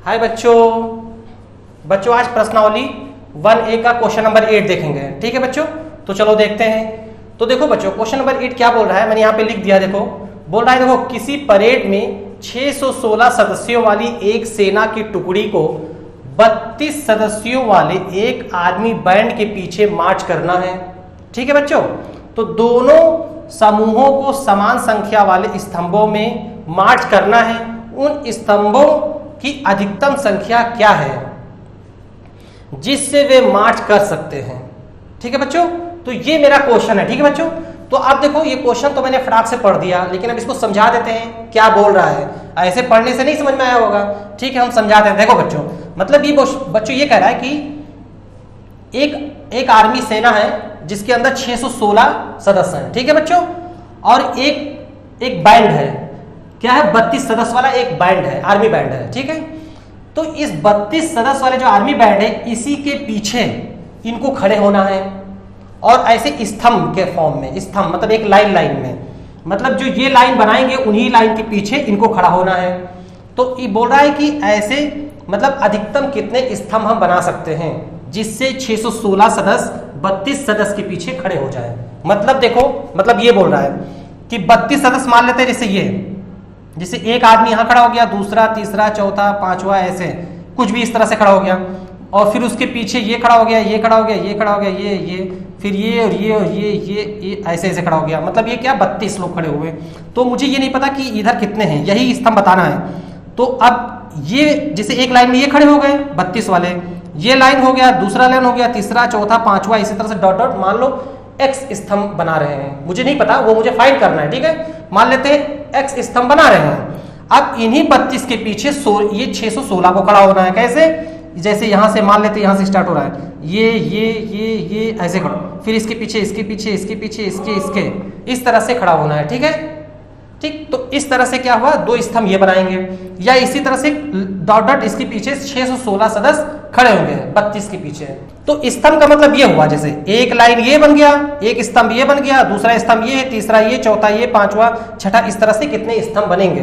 हाय बच्चों आज प्रश्नावली 1A का क्वेश्चन नंबर 8 देखेंगे। ठीक है बच्चों, तो चलो देखते हैं। तो देखो बच्चों, क्वेश्चन नंबर 8 क्या बोल रहा है, मैंने यहाँ पे लिख दिया। देखो बोल रहा है, देखो किसी परेड में 616 सदस्यों वाली एक सेना की टुकड़ी को 32 सदस्यों वाले एक आर्मी बैंड के पीछे मार्च करना है। ठीक है बच्चों, तो दोनों समूहों को समान संख्या वाले स्तंभों में मार्च करना है। उन स्तंभों की अधिकतम संख्या क्या है जिससे वे मार्च कर सकते हैं। ठीक है बच्चों, तो ये मेरा क्वेश्चन है। ठीक है बच्चों, तो आप देखो ये क्वेश्चन तो मैंने फटाक से पढ़ दिया, लेकिन अब इसको समझा देते हैं क्या बोल रहा है। ऐसे पढ़ने से नहीं समझ में आया होगा। ठीक है, हम समझाते हैं। देखो बच्चों, मतलब ये बच्चों ये कह रहा है कि एक आर्मी सेना है जिसके अंदर 616 सदस्य हैं। ठीक है बच्चों, और एक बैंड है। क्या है? 32 सदस्य वाला एक बैंड है, आर्मी बैंड है। ठीक है, तो इस 32 सदस्य वाले जो आर्मी बैंड है, इसी के पीछे इनको खड़े होना है और ऐसे स्तंभ के फॉर्म में, स्तंभ मतलब एक लाइन में, मतलब जो ये लाइन बनाएंगे उन्हीं लाइन के पीछे इनको खड़ा होना है। तो ये बोल रहा है कि ऐसे मतलब अधिकतम कितने स्तंभ हम बना सकते हैं जिससे 616 सदस्य 32 सदस्य के पीछे खड़े हो जाए। मतलब देखो, मतलब ये बोल रहा है कि 32 सदस्य मान लेते हैं, जैसे एक आदमी यहां खड़ा हो गया, दूसरा, तीसरा, चौथा, पांचवा, ऐसे कुछ भी इस तरह से खड़ा हो गया, और फिर उसके पीछे ये खड़ा हो गया, ये खड़ा हो गया, ये खड़ा हो गया, ये फिर ये और ये और ये ऐसे ऐसे खड़ा हो गया। मतलब ये क्या 32 लोग खड़े हुए। तो मुझे ये नहीं पता कि इधर कितने हैं, यही स्तंभ बताना है। तो अब ये जैसे एक लाइन में ये खड़े हो गए 32 वाले, ये लाइन हो गया, दूसरा लाइन हो गया, तीसरा, चौथा, पांचवा, इसी तरह से डॉट डॉट मान लो एक्स स्तंभ बना रहे हैं। मुझे नहीं पता, वो मुझे फाइंड करना है। ठीक है, मान लेते हैं एक्स स्तंभ बना रहे हैं। अब इन्हीं 32 के पीछे ये 616 को खड़ा होना है। कैसे? जैसे यहां से मान लेते, यहां से स्टार्ट हो रहा है, ये ऐसे खड़ा, फिर इसके पीछे, इसके पीछे, इसके पीछे, इसके इस तरह से खड़ा होना है। ठीक है, ठीक, तो इस तरह से क्या हुआ, 2 स्तंभ ये बनाएंगे, या इसी तरह से डॉट डॉट इसके पीछे 616 सदस्य खड़े होंगे 32 के पीछे। तो स्तंभ का मतलब ये हुआ, जैसे एक लाइन ये बन गया, एक स्तंभ ये बन गया, दूसरा स्तंभ ये है, तीसरा ये, चौथा ये, पांचवा, छठा, इस तरह से कितने स्तंभ बनेंगे,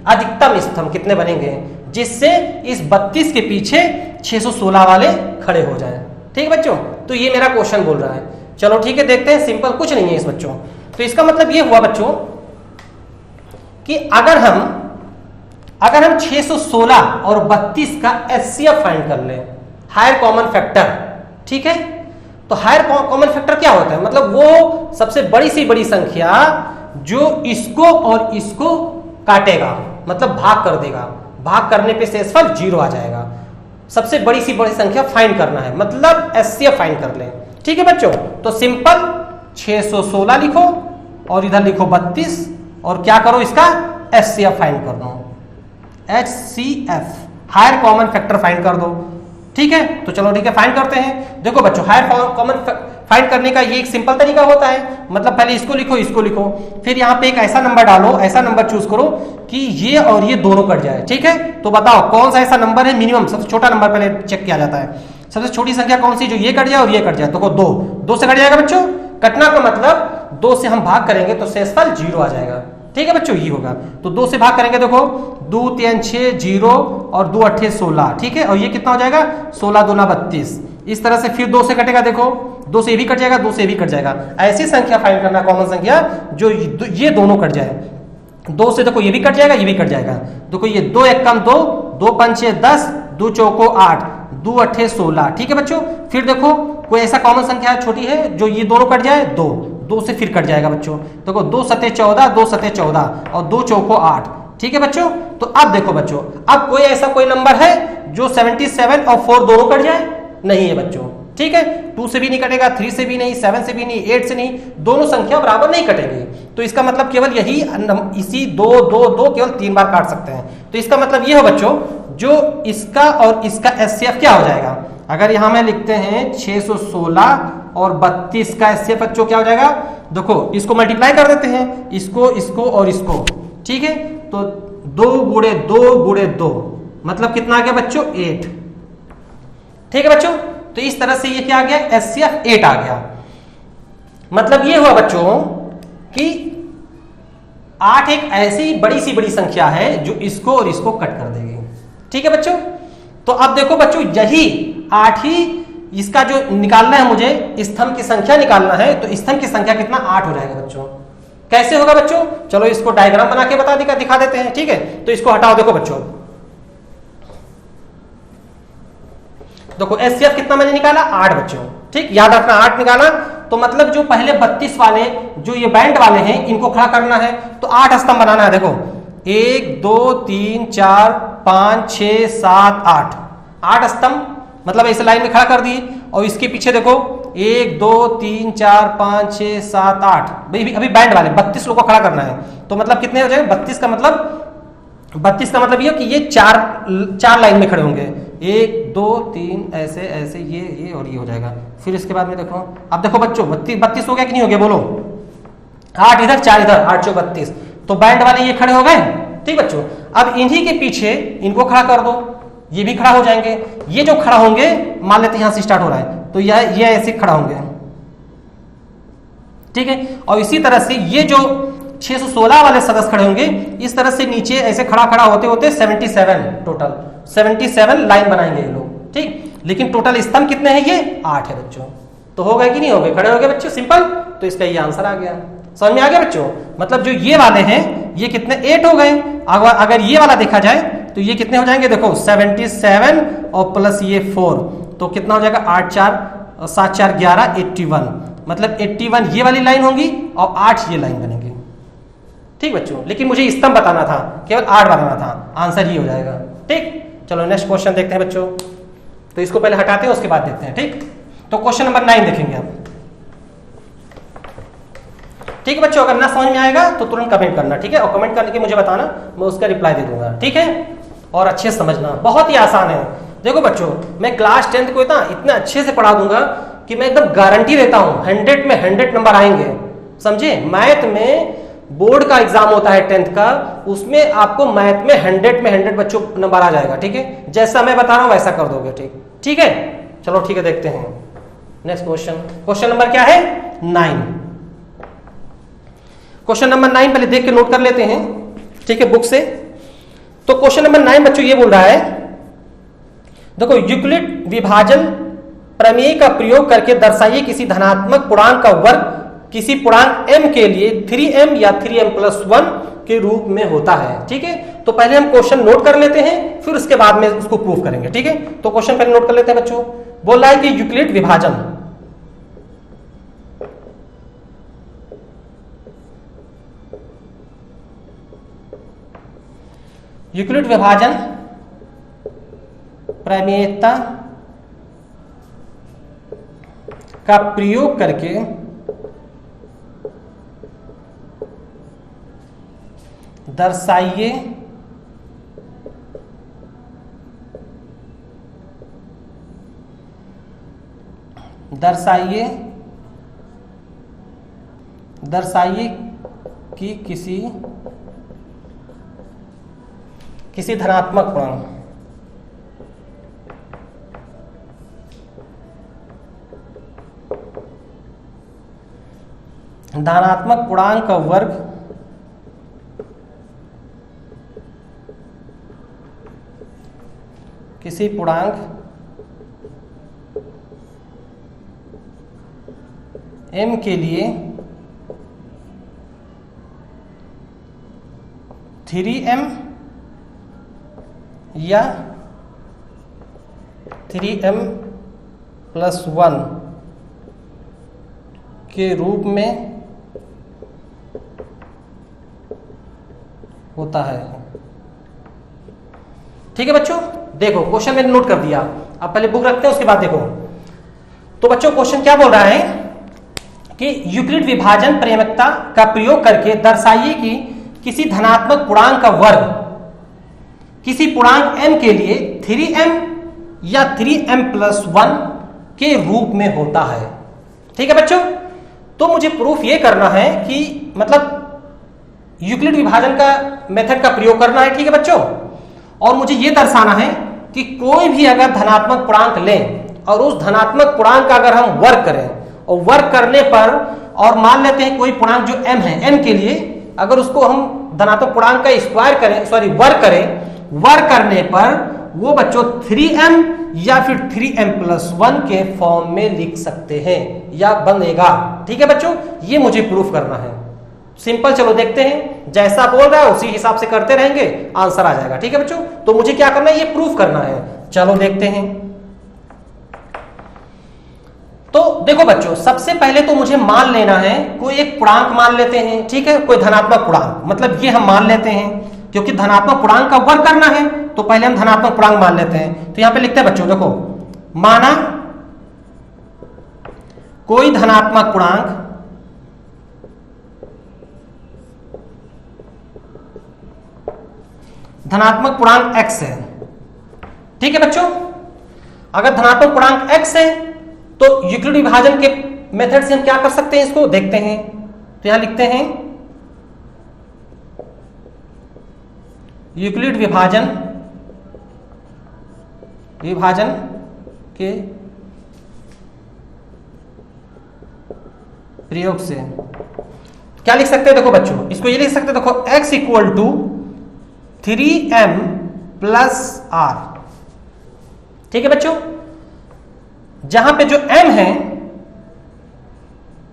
अधिकतम स्तंभ कितने बनेंगे जिससे इस 32 के पीछे 616 वाले खड़े हो जाएं। ठीक है बच्चों, तो ये मेरा क्वेश्चन बोल रहा है। चलो ठीक है, देखते हैं, सिंपल कुछ नहीं है इस बच्चों। तो इसका मतलब ये हुआ बच्चों कि अगर हम 616 और 32 का HCF फाइंड कर लें, हायर कॉमन फैक्टर। ठीक है, तो हायर कॉमन फैक्टर क्या होता है, मतलब वो सबसे बड़ी सी बड़ी संख्या जो इसको और इसको काटेगा, मतलब भाग कर देगा। भाग करने पे शेषफल 0 आ जाएगा। सबसे बड़ी सी बड़ी संख्या फाइंड करना है, मतलब HCF फाइंड कर लें। ठीक है बच्चों, तो सिंपल 616 लिखो और इधर लिखो 32 और क्या करो, इसका HCF फाइंड कर दो। HCF higher common factor find कर दो। ठीक है, तो चलो ठीक है, फाइंड करते हैं। देखो बच्चों, हायर कॉमन फाइंड करने का ये एक सिंपल तरीका होता है, मतलब पहले इसको लिखो, फिर यहाँ पे एक ऐसा नंबर डालो, ऐसा नंबर चूज करो कि ये और ये दोनों कट जाए। ठीक है, तो बताओ कौन सा ऐसा नंबर है मिनिमम, सबसे छोटा नंबर पहले चेक किया जाता है। सबसे छोटी संख्या कौन सी जो ये कट जाए और ये कट जाए, तो 2 से कट जाएगा बच्चों। कटना का मतलब 2 से हम भाग करेंगे तो शेषफल 0 आ जाएगा। ठीक है बच्चों, ये होगा, तो 2 से भाग करेंगे, देखो 2 3 6 0 और 2 8 16। ठीक है, और ये कितना हो जाएगा, 16 2 32। इस तरह से फिर 2 से कटेगा, देखो 2 से भी कट जाएगा, 2 से भी कट जाएगा। ऐसी संख्या फाइंड करना, कॉमन संख्या जो ये दोनों कट जाए। 2 से देखो ये भी कट जाएगा, ये भी कट जाएगा। देखो ये 2 1 कम 2, 2 5 6 10, 2 चौको 8, 2 8 16। ठीक है बच्चों, फिर देखो कोई ऐसा कॉमन संख्या छोटी है जो ये दोनों कट जाए, 2 से फिर कट जाएगा बच्चों। देखो 2 7 14, 2 7 14 और 2 चौको 8। ठीक है बच्चों, तो अब देखो बच्चों, अब कोई ऐसा कोई नंबर है जो 77 और 4 दोनों कट जाए? नहीं है बच्चों। ठीक है, 2 से भी नहीं कटेगा, 3 से भी नहीं, 7 से भी नहीं, 8 से नहीं, दोनों संख्या बराबर नहीं कटेंगी। तो इसका मतलब केवल यही इसी 2 2 2 केवल 3 बार काट सकते हैं। तो इसका मतलब ये हो बच्चों, जो इसका और इसका HCF क्या हो जाएगा, अगर यहां में लिखते हैं 616 और 32 का HCF बच्चों क्या हो जाएगा, देखो इसको मल्टीप्लाई कर देते हैं, इसको और इसको। ठीक है, तो 2 गुणे 2 मतलब कितना आ गया बच्चों, 8। ठीक है बच्चों, तो इस तरह से ये क्या आ गया, HCF 8 आ गया। मतलब ये हुआ बच्चों कि 8 एक ऐसी बड़ी सी बड़ी संख्या है जो इसको और इसको कट कर देगी। ठीक है बच्चों, तो अब देखो बच्चों, यही 8 ही इसका जो निकालना है, मुझे स्तंभ की संख्या निकालना है, तो स्तंभ की संख्या कितना 8 हो जाएगा बच्चों। कैसे होगा बच्चों? चलो इसको डायग्राम बना के दिखा देते हैं, ठीक है। तो इसको हटाओ, देखो बच्चों, देखो एचसीएफ कितना मैंने निकाला 8 बच्चों, ठीक। याद रखना 8 निकाला, तो मतलब जो पहले 32 वाले जो ये बैंड वाले हैं इनको खड़ा करना है, तो 8 स्तंभ बनाना है। देखो 1 2 3 4 5 6 7 8 स्तंभ, मतलब ऐसे लाइन में खड़ा कर दिए। और इसके पीछे देखो 1 2 3 4 5 6 7 8, भाई अभी बैंड वाले 32 लोग को खड़ा करना है, तो मतलब कितने हो जाएंगे? 32 का मतलब ये कि ये चार लाइन में खड़े होंगे, 1 2 3 ऐसे ऐसे, ये और ये हो जाएगा। फिर इसके बाद में देखो, अब देखो बच्चों 32 हो गया कि नहीं हो गया? बोलो, 8 इधर 4 इधर, 8 चौ 32, तो बैंड वाले ये खड़े हो गए, ठीक बच्चों। अब इन्हीं के पीछे इनको खड़ा कर दो, ये भी खड़ा हो जाएंगे। ये जो खड़ा होंगे, मान लेते हैं यहां से स्टार्ट हो रहा है, तो ये ऐसे खड़ा होंगे, ठीक है। और इसी तरह से ये जो 616 वाले सदस्य खड़े होंगे, इस तरह से नीचे ऐसे खड़ा होते होते 77 टोटल 77 लाइन बनाएंगे ये लोग, ठीक। लेकिन टोटल स्तंभ कितने हैं? ये 8 है बच्चों। तो हो गए कि नहीं हो गए? खड़े हो गए बच्चों, सिंपल। तो इसका ये आंसर आ गया। समझ में आ गया बच्चों? मतलब जो ये वाले हैं ये कितने 8 हो गए। अगर ये वाला देखा जाए तो ये कितने हो जाएंगे? देखो 77 और प्लस ये 4, तो कितना हो जाएगा? 8 4 7 4 11 81, मतलब 81 ये वाली लाइन होंगी और 8 ये लाइन बनेगी, ठीक बच्चों। लेकिन मुझे स्तंभ बताना था, केवल 8 बनाना था, आंसर ही हो जाएगा, ठीक। चलो नेक्स्ट क्वेश्चन देखते हैं बच्चों। तो इसको पहले हटाते हैं, उसके बाद देखते हैं, ठीक। तो क्वेश्चन नंबर 9 देखेंगे अब, ठीक है बच्चों। अगर ना समझ में आएगा तो तुरंत कमेंट करना, ठीक है, और कमेंट करके मुझे बताना, मैं उसका रिप्लाई दे दूंगा, ठीक है। और अच्छे से समझना, बहुत ही आसान है। देखो बच्चों, मैं क्लास 10th को इतना अच्छे से पढ़ा दूंगा कि मैं एकदम गारंटी देता हूं 100 में 100 नंबर आएंगे, समझे। मैथ में बोर्ड का एग्जाम होता है 10th का, उसमें आपको मैथ में 100 में 100 बच्चों नंबर आ जाएगा, ठीक है। जैसा मैं बता रहा हूं वैसा कर दोगे, ठीक है। चलो ठीक है, देखते हैं नेक्स्ट क्वेश्चन नंबर क्या है? 9। क्वेश्चन नंबर 9 पहले देख के नोट कर लेते हैं, ठीक है, बुक से। तो क्वेश्चन नंबर 9 बच्चों ये बोल रहा है, देखो यूक्लिड विभाजन प्रमेय का प्रयोग करके दर्शाइए किसी धनात्मक पूर्णांक का वर्ग किसी पूर्णांक m के लिए 3m या 3m+1 के रूप में होता है, ठीक है। तो पहले हम क्वेश्चन नोट कर लेते हैं, फिर उसके बाद में उसको प्रूव करेंगे, ठीक है। तो क्वेश्चन पहले नोट कर लेते हैं बच्चों। बोल रहा है कि यूक्लिड विभाजन प्रमेयता का प्रयोग करके दर्शाइए कि किसी धनात्मक पूर्णांक का वर्ग किसी पूर्णांक m के लिए 3m या 3m+1 के रूप में होता है, ठीक है बच्चों। देखो क्वेश्चन मैंने नोट कर दिया, अब पहले बुक रखते हैं, उसके बाद देखो। तो बच्चों क्वेश्चन क्या बोल रहा है कि यूक्लिड विभाजन प्रमेयता का प्रयोग करके दर्शाइए कि किसी धनात्मक पूर्णांक का वर्ग किसी पूर्णांक m के लिए 3m या 3m+1 के रूप में होता है, ठीक है बच्चों। तो मुझे प्रूफ ये करना है कि मतलब यूक्लिड विभाजन का मेथड का प्रयोग करना है, ठीक है बच्चों। और मुझे ये दर्शाना है कि कोई भी अगर धनात्मक पूर्णांक लें और उस धनात्मक पूर्णांक का अगर हम वर्ग करें और वर्ग करने पर, और मान लेते हैं कोई पूर्णांक जो m है, m के लिए अगर उसको हम धनात्मक पूर्णांक का स्क्वायर करें, वर्ग करें, वर्ग करने पर वो बच्चों 3m या फिर 3m+1 के फॉर्म में लिख सकते हैं या बनेगा। ठीक है बच्चों, ये मुझे प्रूफ करना है। सिंपल, चलो देखते हैं, जैसा बोल रहा है उसी हिसाब से करते रहेंगे, आंसर आ जाएगा। ठीक है बच्चों, तो मुझे क्या करना है, ये प्रूफ करना है। चलो देखते हैं। तो देखो बच्चों, सबसे पहले तो मुझे मान लेना है, कोई एक पूर्णांक मान लेते हैं। ठीक है, कोई धनात्मक पूर्णांक, मतलब ये हम मान लेते हैं, क्योंकि धनात्मक पूर्णांक का वर्ग करना है तो पहले हम धनात्मक पूर्णांक मान लेते हैं। तो यहां पे लिखते हैं बच्चों, देखो, माना कोई धनात्मक पूर्णांक x है। ठीक है बच्चों, अगर धनात्मक पूर्णांक x है तो यूक्लिड विभाजन के मेथड से हम क्या कर सकते हैं, इसको देखते हैं। तो यहां लिखते हैं यूक्लिड विभाजन के प्रयोग से क्या लिख सकते हैं, देखो बच्चों, इसको ये लिख सकते हैं, देखो x = 3m + r। ठीक है बच्चों, जहां पे जो m है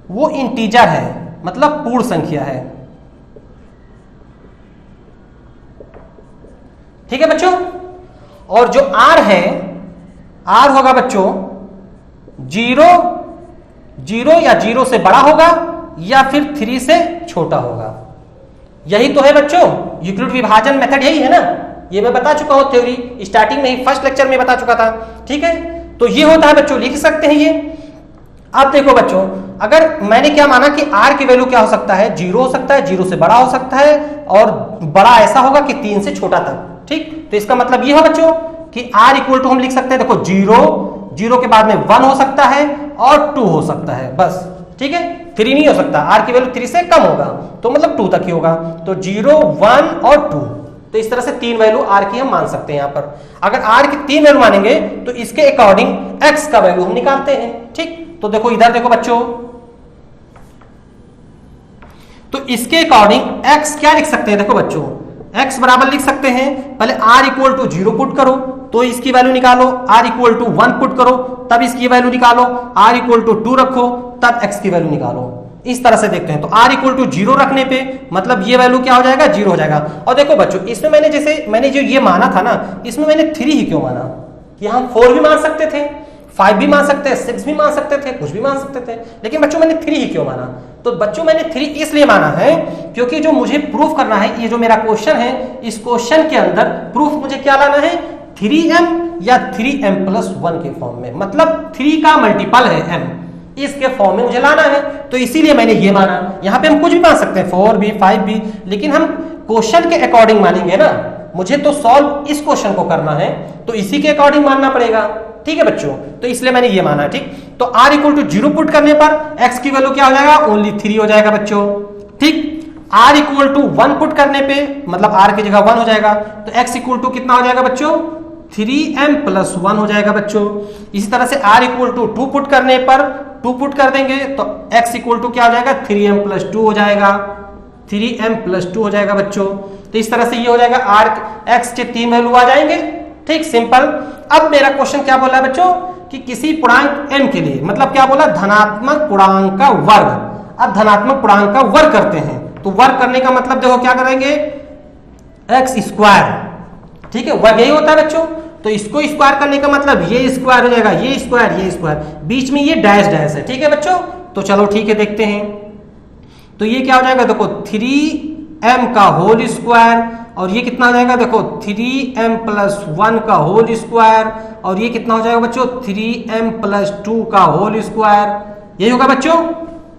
वो इंटीजर है, मतलब पूर्ण संख्या है। ठीक है बच्चों, और जो r है, r होगा बच्चों 0 या 0 से बड़ा होगा या फिर 3 से छोटा होगा। यही तो है बच्चों यूक्लिड विभाजन मेथड, यही है ना। ये मैं बता चुका हूं, थ्योरी स्टार्टिंग में ही फर्स्ट लेक्चर में बता चुका था। ठीक है, तो ये होता है बच्चों, लिख सकते हैं ये। अब देखो बच्चों, अगर मैंने क्या माना कि r की वैल्यू क्या हो सकता है, 0 हो सकता है, 0 से बड़ा हो सकता है, और बड़ा ऐसा होगा कि 3 से छोटा तक। ठीक, तो इसका मतलब ये हो बच्चों कि r = हम लिख सकते हैं, देखो 0 के बाद में 1 हो सकता है और 2 हो सकता है, बस। ठीक है, 3 नहीं हो सकता, r की वैल्यू 3 से कम होगा, तो मतलब 2 तक ही होगा। तो 0, 1 और 2, तो इस तरह से 3 वैल्यू r की हम मान सकते हैं। यहां पर अगर r की 3 वैल्यू मानेंगे तो इसके अकॉर्डिंग x का वैल्यू हम निकालते हैं। ठीक, तो देखो इधर देखो बच्चों, तो इसके अकॉर्डिंग x क्या लिख सकते हैं, देखो बच्चों, x बराबर लिख सकते हैं, पहले r = 0 पुट करो तो इसकी वैल्यू निकालो, r = 1 पुट करो तब इसकी वैल्यू निकालो, r = 2 रखो तब x की वैल्यू निकालो। इस तरह से देखते हैं। तो r = 0 रखने पे मतलब ये वैल्यू क्या हो जाएगा, 0 हो जाएगा। और देखो बच्चों, इसमें मैंने जो ये माना था ना, इसमें मैंने 3 ही क्यों माना, कि हम 4 भी मान सकते थे, 5 भी मान सकते हैं, 6 भी मान सकते थे, कुछ भी मान सकते थे, लेकिन बच्चों मैंने 3 ही क्यों माना। तो बच्चों मैंने 3 इसलिए माना है क्योंकि जो मुझे प्रूफ करना है, ये जो मेरा क्वेश्चन है, इस क्वेश्चन के अंदर प्रूफ मुझे क्या लाना है, 3m या 3m+1 के फॉर्म में, मतलब 3 का मल्टीपल है m, इसके फॉर्म में मुझे लाना है। तो इसीलिए मैंने ये माना। यहां पे हम कुछ भी मान सकते हैं, 4 भी, 5 भी, लेकिन हम क्वेश्चन के अकॉर्डिंग मानेंगे ना। मुझे तो सॉल्व इस क्वेश्चन को करना है, तो इसी के अकॉर्डिंग मानना पड़ेगा। ठीक है बच्चों, तो इसलिए मैंने ये माना। ठीक, तो r = 0 पुट करने पर x की वैल्यू क्या हो जाएगा, ओनली 3 हो जाएगा बच्चों। ठीक, r = 1 पुट करने पे मतलब r की जगह 1 हो जाएगा, तो x = कितना हो जाएगा बच्चों, 3m+1 हो जाएगा बच्चों। इसी तरह से r = 2 पुट करने पर 2 पुट कर देंगे तो x = क्या हो जाएगा, 3m+2 हो जाएगा, 3m+2 हो जाएगा बच्चों। तो इस तरह से ये हो जाएगा, x के 3 वैल्यू आ जाएंगे। ठीक, सिंपल। अब मेरा क्वेश्चन क्या बोला है बच्चों, कि किसी पूर्णांक m के लिए, मतलब क्या बोला, धनात्मक पूर्णांक का वर्ग। अब धनात्मक पूर्णांक का वर्ग करते हैं, तो वर्ग करने का मतलब देखो क्या करेंगे, x²। ठीक है, वर्ग यही होता है बच्चों। तो इसको स्क्वायर करने का मतलब ये स्क्वायर हो जाएगा, ये स्क्वायर, बीच में ये डैश है। ठीक है बच्चों, तो चलो ठीक है, देखते हैं। तो ये क्या हो जाएगा, देखो 3m का होल स्क्वायर, और ये कितना हो जाएगा, देखो 3m+1 का होल स्क्वायर, और ये कितना हो जाएगा बच्चों, 3m+2 का होल स्क्वायर। यही होगा बच्चों।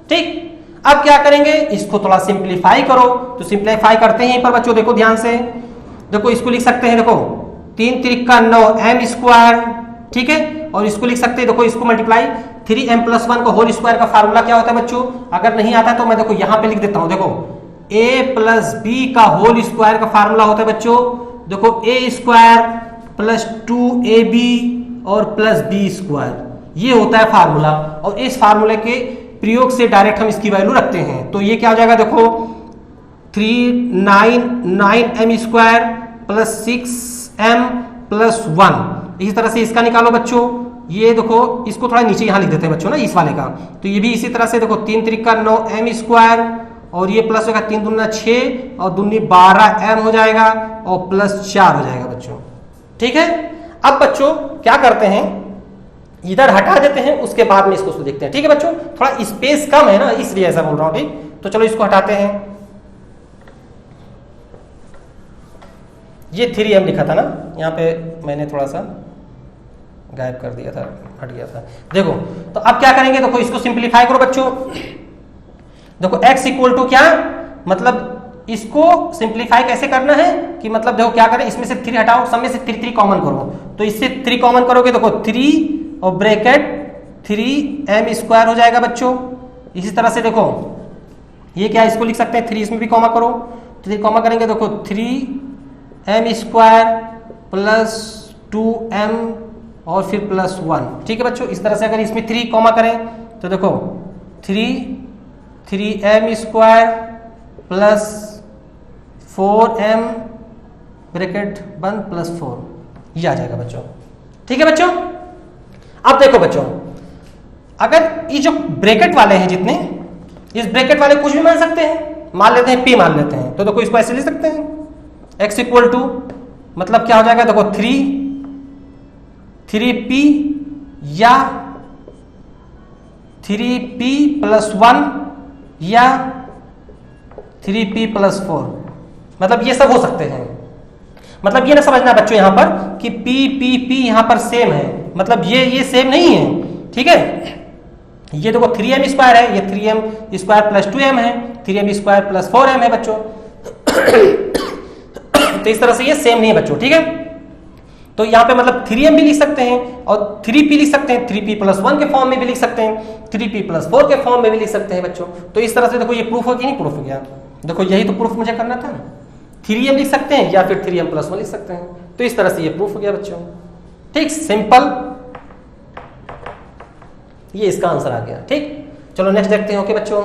ठीक, अब क्या करेंगे, इसको थोड़ा सिंप्लीफाई करो। तो सिंप्लीफाई करते हैं यहीं पर बच्चों, देखो ध्यान से, देखो इसको लिख सकते हैं, देखो 3 × 3 = 9m²। ठीक है, और इसको लिख सकते हैं, देखो इसको मल्टीप्लाई 3m+1 का होल स्क्वायर का फार्मूला क्या होता है बच्चों, अगर नहीं आता तो मैं देखो यहां पे लिख देता हूं। देखो a + b का होल स्क्वायर का फार्मूला होता है बच्चों, देखो a² + 2ab और +b², ये होता है फार्मूला। और इस फार्मूले के प्रयोग से डायरेक्ट हम इसकी वैल्यू रखते हैं। तो ये क्या हो जाएगा, देखो 9m² + 6m प्लस 1। इसी तरह से इसका निकालो बच्चों, ये देखो इसको थोड़ा नीचे यहाँ लिख देते हैं बच्चों ना, इस वाले का। तो ये भी इसी तरह से देखो 3 त्रिका 9 m स्क्वायर, और ये प्लस होगा 3 दूना 6 और दूनी 12 m हो जाएगा, और प्लस 4 हो जाएगा बच्चों। ठीक है, अब बच्चों क्या करते हैं, इधर हटा देते हैं, उसके बाद में इसको देखते हैं। ठीक है बच्चों, थोड़ा स्पेस कम है ना, इसलिए ऐसा बोल रहा हूं। ठीक, तो चलो इसको हटाते हैं। ये 3m लिखा था ना, यहाँ पे मैंने थोड़ा सा गायब कर दिया था, हट गया था। देखो तो अब क्या करेंगे, देखो इसको सिंप्लीफाई करो बच्चों। देखो x इक्वल टू क्या, मतलब इसको सिंप्लीफाई कैसे करना है कि मतलब देखो क्या करें, इसमें से 3 हटाओ, सब में से 3 कॉमन करो। तो इससे 3 कॉमन करोगे, देखो 3 और ब्रैकेट 3m स्क्वायर हो जाएगा बच्चों। इसी तरह से देखो ये क्या, इसको लिख सकते हैं 3, इसमें भी कॉमा करो। 3 कॉमा करेंगे, देखो 3m स्क्वायर प्लस 2m और फिर प्लस 1। ठीक है बच्चों, इस तरह से अगर इसमें 3 कॉमा करें तो देखो 3m square plus 4m bracket बंद प्लस 4, ये आ जाएगा बच्चों। ठीक है बच्चों, अब देखो बच्चों, अगर ये जो ब्रैकेट वाले हैं जितने, इस ब्रैकेट वाले कुछ भी मान सकते हैं, मान लेते हैं p मान लेते हैं, तो देखो इसको ऐसे लिख सकते हैं, x इक्वल टू मतलब क्या हो जाएगा, देखो 3p या 3p प्लस 1 या 3p प्लस 4, मतलब ये सब हो सकते हैं। मतलब ये ना समझना बच्चों यहां पर कि p यहां पर सेम है, मतलब ये सेम नहीं है। ठीक है, ये देखो 3m स्क्वायर है, ये 3m स्क्वायर प्लस 2m है, 3m स्क्वायर प्लस 4m है बच्चों। तो इस तरह से ये सेम नहीं है बच्चों। ठीक है, तो यहाँ पे मतलब 3m भी लिख सकते हैं और 3p लिख सकते हैं, 3p प्लस 1 के फॉर्म में भी लिख सकते हैं, 3p प्लस 4 के फॉर्म में भी लिख सकते हैं बच्चों। तो इस तरह से देखो ये प्रूफ हो गया, नहीं प्रूफ हो गया, देखो यही तो प्रूफ मुझे करना था ना, 3m लिख सकते हैं या फिर 3m प्लस 1 लिख सकते हैं। तो इस तरह से ये प्रूफ हो गया बच्चों। ठीक, सिंपल, ये इसका आंसर आ गया। ठीक, चलो नेक्स्ट देखते हैं। ओके बच्चों।